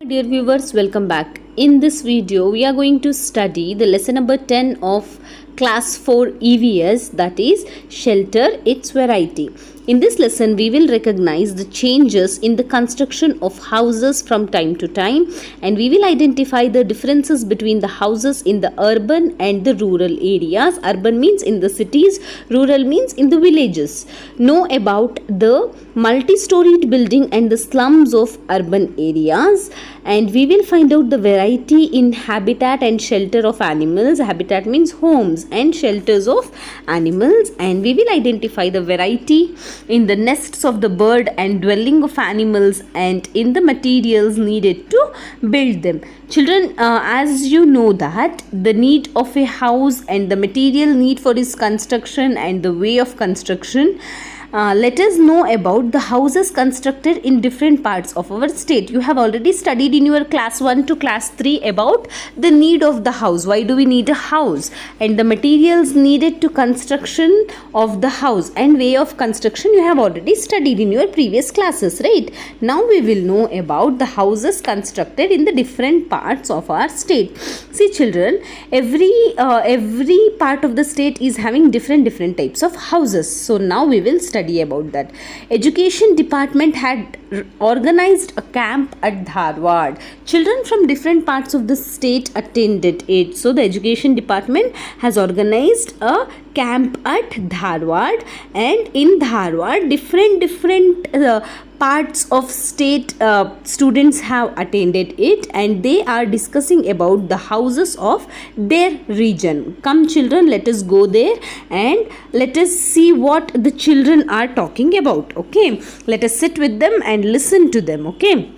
Dear viewers, welcome back. In this video, we are going to study the lesson number 10 of class 4 EVS, that is shelter, its variety. In this lesson, we will recognize the changes in the construction of houses from time to time, and we will identify the differences between the houses in the urban and the rural areas. Urban means in the cities, rural means in the villages. Know about the multi-storied building and the slums of urban areas, and we will find out the variety in habitat and shelter of animals. Habitat means homes and shelters of animals, and we will identify the variety in the nests of the bird and dwelling of animals and in the materials needed to build them. Children, as you know that the need of a house and the material need for its construction and the way of construction, let us know about the houses constructed in different parts of our state. You have already studied in your class 1 to class 3 about the need of the house. Why do we need a house? And the materials needed to construction of the house and way of construction you have already studied in your previous classes, right? Now we will know about the houses constructed in the different parts of our state. See children, every part of the state is having different types of houses. So now we will study about that. Education department had organized a camp at Dharwad. Children from different parts of the state attended it. So the education department has organized a camp at Dharwad, and in Dharwad different parts of state students have attended it, and they are discussing about the houses of their region. Come children, let us go there and let us see what the children are talking about. Okay, let us sit with them and listen to them. Okay,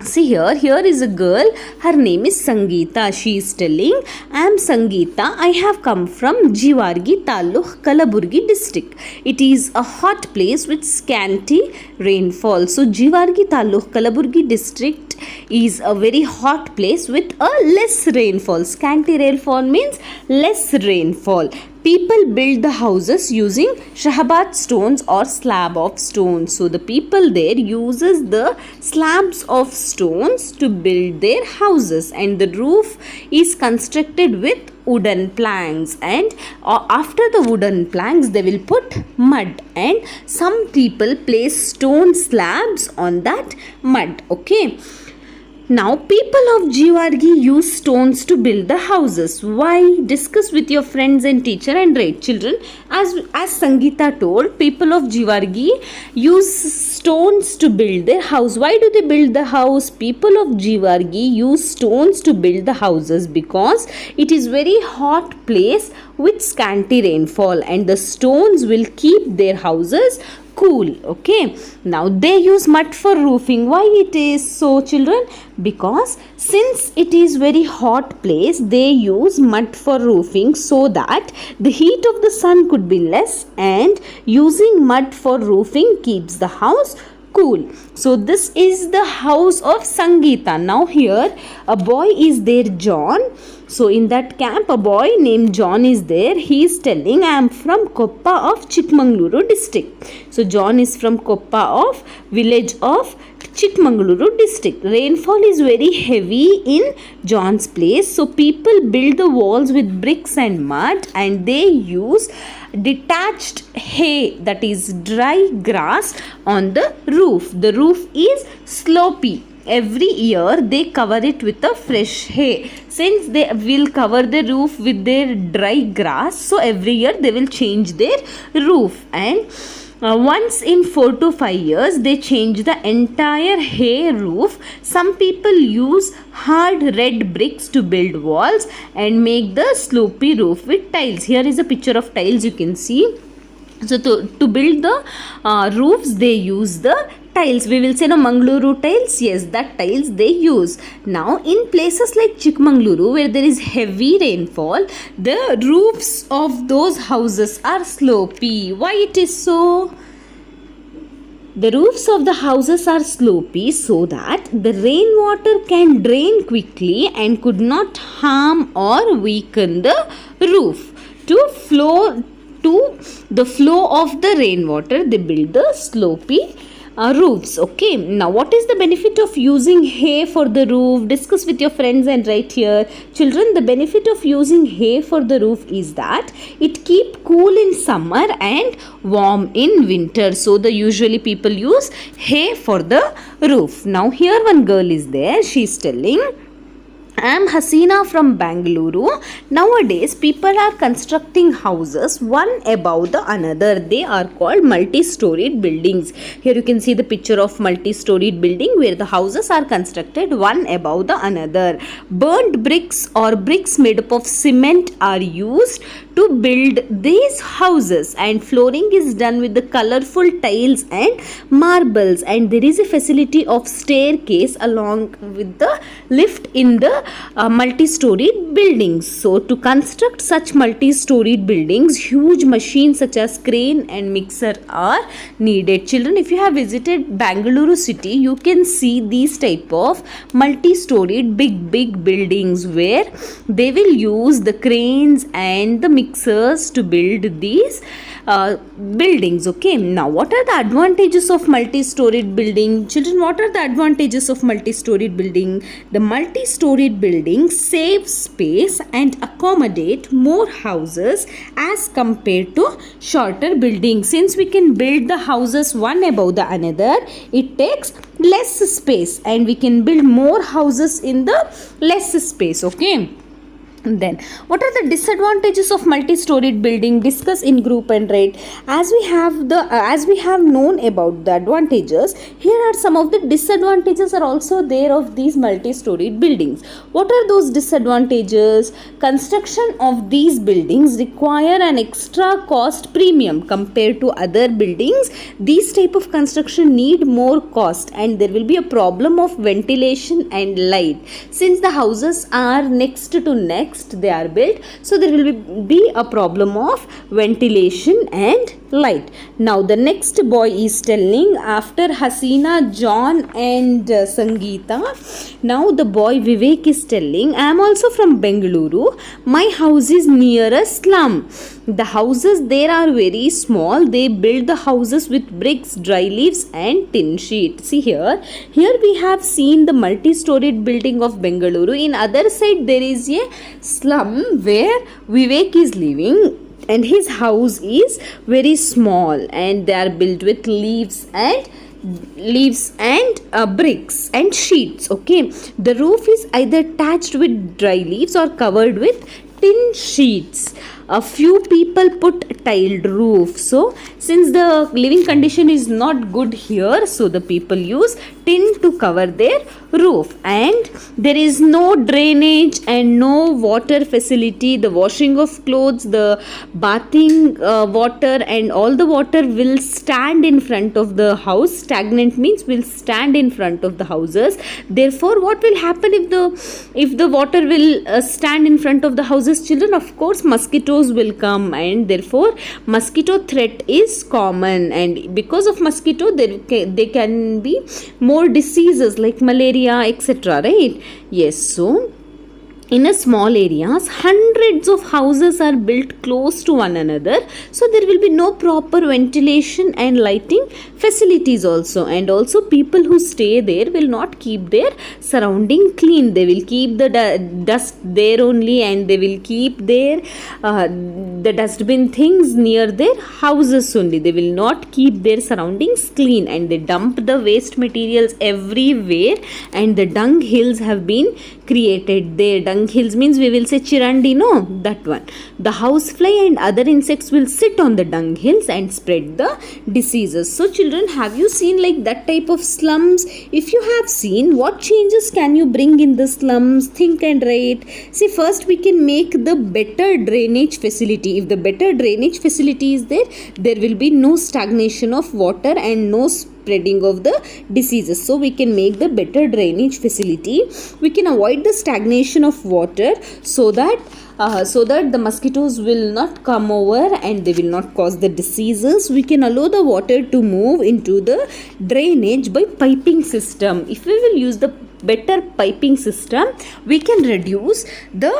see here is a girl. Her name is Sangeeta. She is telling, I am Sangeeta. I have come from Jiwargi Taluk, Kalaburgi district. It is a hot place with scanty rainfall. So Jiwargi Taluk, Kalaburgi district is a very hot place with a less rainfall. Scanty rainfall means less rainfall. People build the houses using Shahabad stones or slab of stones. So the people there uses the slabs of stones to build their houses, and the roof is constructed with wooden planks, and after the wooden planks they will put mud, and some people place stone slabs on that mud. Okay. Now, people of Jiwargi use stones to build the houses. Why? Discuss with your friends and teacher and rate. Children, as Sangeeta told, people of Jiwargi use stones to build their house. Why do they build the house? People of Jiwargi use stones to build the houses because it is very hot place with scanty rainfall, and the stones will keep their houses cool. Okay, now they use mud for roofing. Why it is so children? Because since it is very hot place, they use mud for roofing so that the heat of the sun could be less, and using mud for roofing keeps the house cool. So this is the house of Sangeeta. Now here a boy is there, John. So in that camp a boy named John is there. He is telling, I am from Koppa of Chikmagaluru district. So John is from Koppa of village of Chikmagaluru district. Rainfall is very heavy in John's place. So people build the walls with bricks and mud, and they use detached hay, that is dry grass, on the roof. The roof is slopy. Every year they cover it with a fresh hay. Since they will cover the roof with their dry grass, so every year they will change their roof, and once in 4 to 5 years they change the entire hay roof. Some people use hard red bricks to build walls and make the slopy roof with tiles. Here is a picture of tiles you can see. So to build the roofs they use the tiles. We will say no, Mangaluru tiles. Yes, that tiles they use. Now in places like Chikmagaluru where there is heavy rainfall, the roofs of those houses are slopy. Why it is so? The roofs of the houses are slopy so that the rainwater can drain quickly and could not harm or weaken the roof. To the flow of the rainwater, they build the slopy roofs. Okay, now what is the benefit of using hay for the roof? Discuss with your friends and write here. Children, the benefit of using hay for the roof is that it keep cool in summer and warm in winter. So the usually people use hay for the roof. Now here one girl is there, she is telling, I am Hasina from Bangalore. Nowadays, people are constructing houses one above the another. They are called multi-storied buildings. Here you can see the picture of multi-storied building where the houses are constructed one above the another. Burnt bricks or bricks made up of cement are used to build these houses, and flooring is done with the colorful tiles and marbles, and there is a facility of staircase along with the lift in the multi-storied buildings. So to construct such multi-storied buildings, huge machines such as crane and mixer are needed. Children, if you have visited Bangalore city, you can see these type of multi-storied big buildings where they will use the cranes and the mixers to build these buildings. Okay, now what are the advantages of multi-storied building? Children, what are the advantages of multi-storied building? The multi-storied building saves space and accommodate more houses as compared to shorter buildings. Since we can build the houses one above the another, it takes less space and we can build more houses in the less space. Okay. Then what are the disadvantages of multi-storied building? Discuss in group and write. As we have known about the advantages, here are some of the disadvantages are also there of these multi-storied buildings. What are those disadvantages? Construction of these buildings require an extra cost premium compared to other buildings. These type of construction need more cost, and there will be a problem of ventilation and light. Since the houses are next to next, they are built, so there will be a problem of ventilation and light. Now the next boy is telling, after Hasina, John and Sangeeta, now the boy Vivek is telling, I am also from Bengaluru. My house is near a slum. The houses there are very small. They build the houses with bricks, dry leaves and tin sheet. See here we have seen the multi-storied building of Bengaluru. In other side there is a slum where Vivek is living, and his house is very small and they are built with leaves and bricks and sheets. Okay, the roof is either thatched with dry leaves or covered with tin sheets. A few people put tiled roof. So since the living condition is not good here, so the people use tin to cover their roof, and there is no drainage and no water facility. The washing of clothes, the bathing water and all the water will stand in front of the house. Stagnant means will stand in front of the houses. Therefore what will happen if the water will stand in front of the houses? Children, of course mosquitoes will come, and therefore mosquito threat is common, and because of mosquito there can be more diseases like malaria, etc. Right? Yes. So in a small areas, hundreds of houses are built close to one another, so there will be no proper ventilation and lighting facilities also, and also people who stay there will not keep their surrounding clean. They will keep the dust there only, and they will keep their the dustbin things near their houses only. They will not keep their surroundings clean, and they dump the waste materials everywhere, and the dung hills have been created there. Dung hills means we will say chirandi, no, that one. The housefly and other insects will sit on the dung hills and spread the diseases. So children, have you seen like that type of slums? If you have seen, what changes can you bring in the slums? Think and write. See, first we can make the better drainage facility. If the better drainage facility is there, there will be no stagnation of water and no spreading of the diseases. So we can make the better drainage facility. We can avoid the stagnation of water so that the mosquitoes will not come over and they will not cause the diseases. We can allow the water to move into the drainage by piping system. If we will use the better piping system, we can reduce the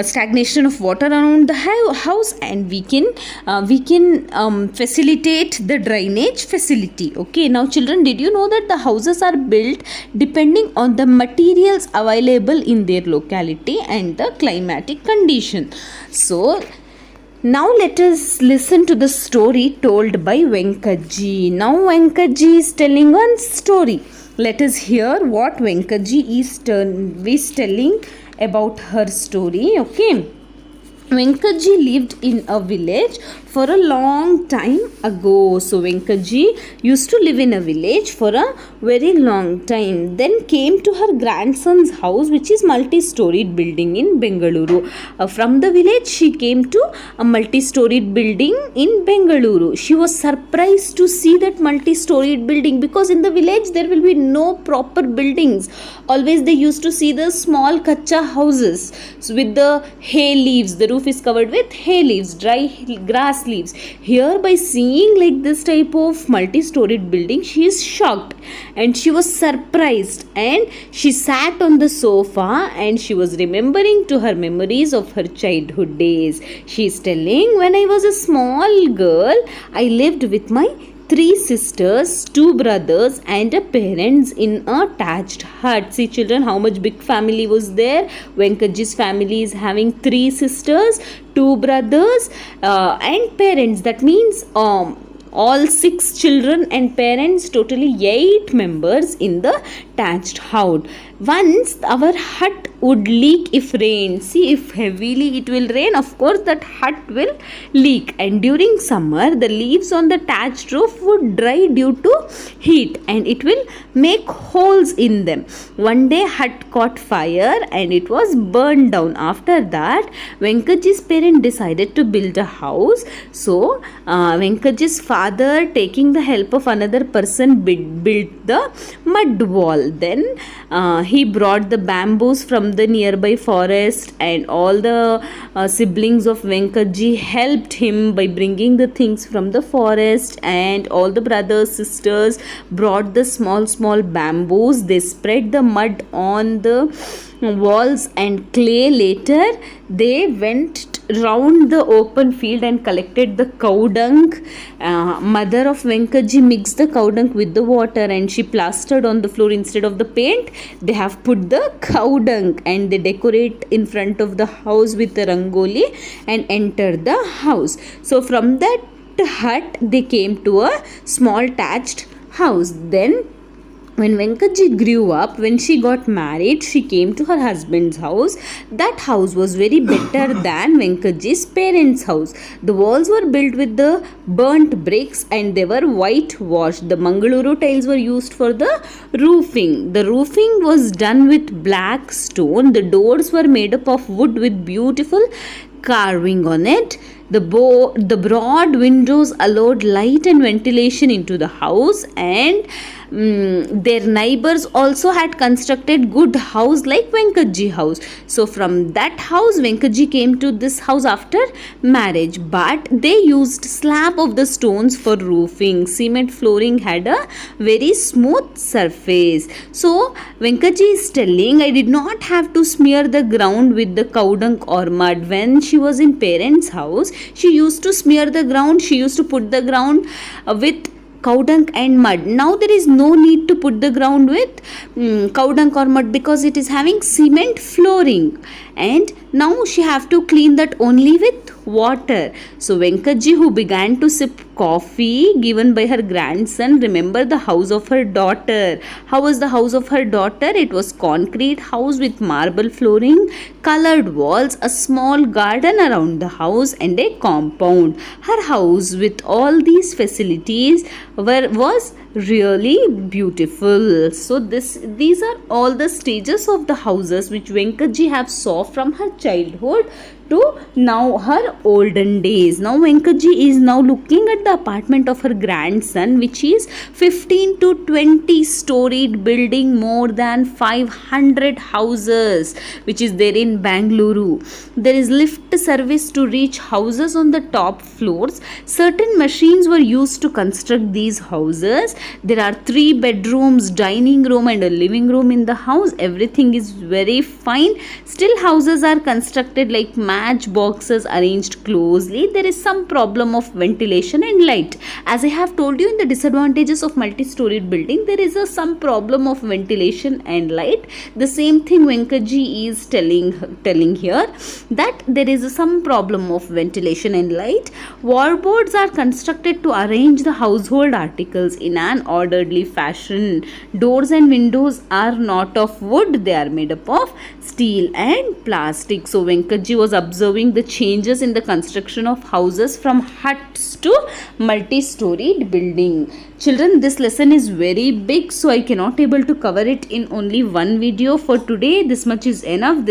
stagnation of water around the house, and we can facilitate the drainage facility. Okay, now children, did you know that the houses are built depending on the materials available in their locality and the climatic condition? So now let us listen to the story told by Venkatji. Now Venkatji is telling one story. Let us hear what Venkatji is telling about her story. Okay. Venkatji lived in a village for a long time ago. So Venkatji used to live in a village for a very long time. Then came to her grandson's house, which is multi-storied building in Bengaluru. From the village, she came to a multi-storied building in Bengaluru. She was surprised to see that multi-storied building, because in the village there will be no proper buildings. Always they used to see the small kacha houses with the hay leaves. The roof is covered with hay leaves, dry grass leaves. Here, by seeing like this type of multi-storied building, she is shocked and she was surprised, and she sat on the sofa and she was remembering to her memories of her childhood days. She is telling, when I was a small girl, I lived with my 3 sisters, 2 brothers and a parents in a thatched hut. See children, how much big family was there. Venkatji's family is having 3 sisters, 2 brothers and parents. That means all 6 children and parents, totally 8 members in the thatched hut. Once our hut would leak if rain. See, if heavily it will rain, of course that hut will leak. And during summer, the leaves on the thatched roof would dry due to heat, and it will make holes in them. One day, hut caught fire and it was burned down. After that, Venkatji's parents decided to build a house. So, Venkatji's father, taking the help of another person, built the mud wall. Then he brought the bamboos from the nearby forest, and all the siblings of Venkatji helped him by bringing the things from the forest, and all the brothers, sisters brought the small bamboos. They spread the mud on the walls and clay. Later they went round the open field and collected the cow dung. Mother of Venkatji mixed the cow dung with the water and she plastered on the floor. Instead of the paint, they have put the cow dung, and they decorate in front of the house with the rangoli and enter the house. So from that hut they came to a small thatched house. Then when Venkatji grew up, when she got married, she came to her husband's house. That house was very better than Venkatji's parents' house. The walls were built with the burnt bricks and they were whitewashed. The Mangaluru tiles were used for the roofing. The roofing was done with black stone. The doors were made up of wood with beautiful carving on it. The broad windows allowed light and ventilation into the house, and their neighbors also had constructed good house like Venkatji house. So from that house, Venkatji came to this house after marriage, but they used slab of the stones for roofing. Cement flooring had a very smooth surface. So Venkatji is telling, I did not have to smear the ground with the cow dung or mud. When she was in parents' house, she used to smear the ground. She used to put the ground with cow dung and mud. Now there is no need to put the ground with cow dung or mud because it is having cement flooring, and now she have to clean that only with water. So Venkatji, who began to sip coffee given by her grandson, remember the house of her daughter. How was the house of her daughter? It was concrete house with marble flooring, colored walls, a small garden around the house and a compound. Her house with all these facilities was really beautiful. So these are all the stages of the houses which Venkatji have saw from her childhood to now her olden days. Now Venkatji is now looking at the apartment of her grandson, which is 15 to 20 storied building, more than 500 houses, which is there in Bangalore. There is lift service to reach houses on the top floors. Certain machines were used to construct these houses. There are 3 bedrooms, dining room and a living room in the house. Everything is very fine. Still houses are constructed like matchboxes arranged closely. There is some problem of ventilation and light. As I have told you in the disadvantages of multi-storied building, there is some problem of ventilation and light. The same thing Venkatji is telling here, that there is some problem of ventilation and light. Wallboards are constructed to arrange the household articles in an orderly fashion. Doors and windows are not of wood, they are made up of steel and plastic. So Venkatji was observing the changes in the construction of houses from huts to multi-storied building. Children, this lesson is very big, so I cannot able to cover it in only one video. For today, this much is enough.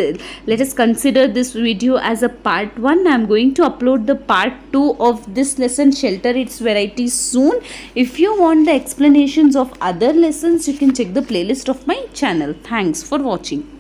Let us consider this video as a part 1. I am going to upload the part 2 of this lesson, Shelter Its Varieties, soon. If you want the explanations of other lessons, you can check the playlist of my channel. Thanks for watching.